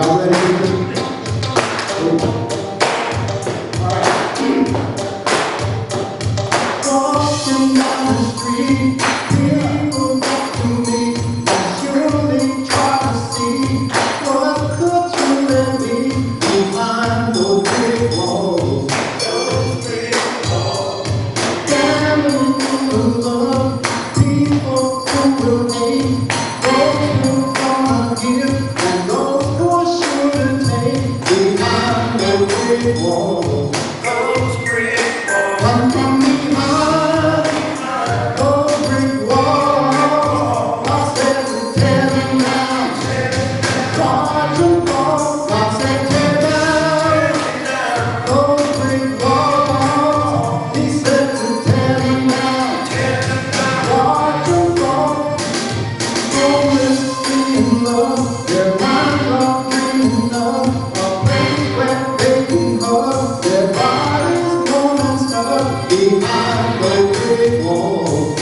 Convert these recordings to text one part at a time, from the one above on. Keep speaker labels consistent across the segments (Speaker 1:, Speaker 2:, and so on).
Speaker 1: Y'all ready for this? All right. Walking down the street, people look to me, and surely try to see what could truly be behind those big walls. Those big walls. Gathering who love, people who will hate, those who gonna give, and those who are sure to take behind those big walls. Those brick walls. Come from behind those brick walls. God said to tear them down. God to fall. God said tear down those brick walls. He said to tear them down. God to fall. Homelessly in love, their minds are dreaming of a place where they can hug their bodies warm and snug behind those brick walls.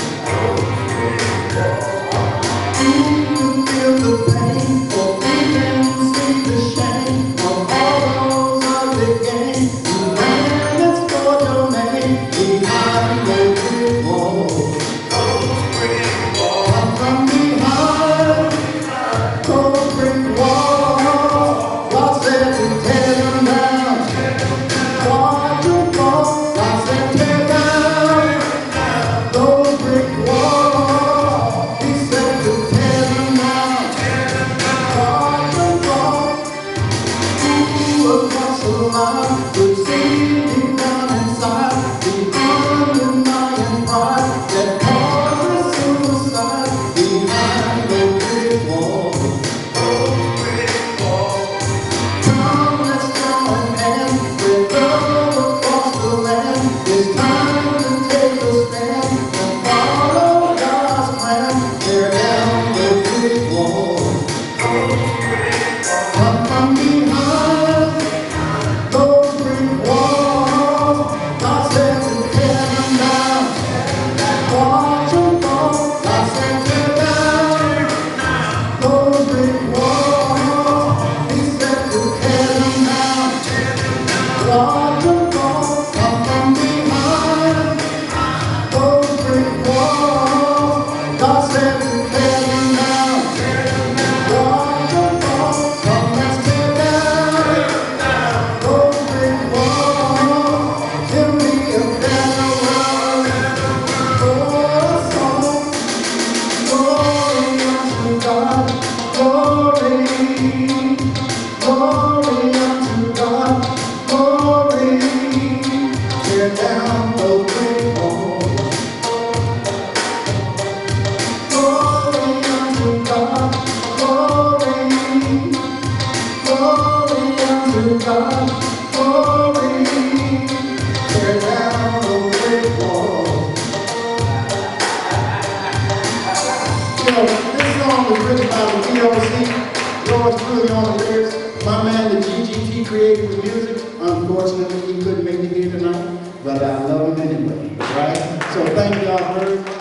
Speaker 1: You can feel the pain, or even see the shame of all those ugly games. You ran and scored your name behind those brick walls. Come from behind those brick walls. God said to tear them down. God to fall. God said tear down those brick walls. He said to tear them down. God to fall. Who across the line could see deep down inside the underlying pride that causes suicide behind those brick walls. Come, let's join hands with love across the land. It's time to take a stand and follow God's plan. Tear down those brick walls. Come from behind those brick walls. God said to tear them down. God to fall. God said tear down those brick walls. He said to tear them down. God to fall. Come from behind those brick walls. God said to tear them down. God to fall. Come, let's tear down those brick walls. Give me a better world. For us all. Glory unto God. Glory. Glory unto God. Glory. Tear down those brick walls. Glory unto God. Glory. Glory unto God. Glory. Tear down those brick walls. You know, this song was written by the DOC, George Clooney on the lyrics. My man, the GGT, created the music. Unfortunately, he couldn't make it here tonight, but I love him anyway, right? So thank y'all very much.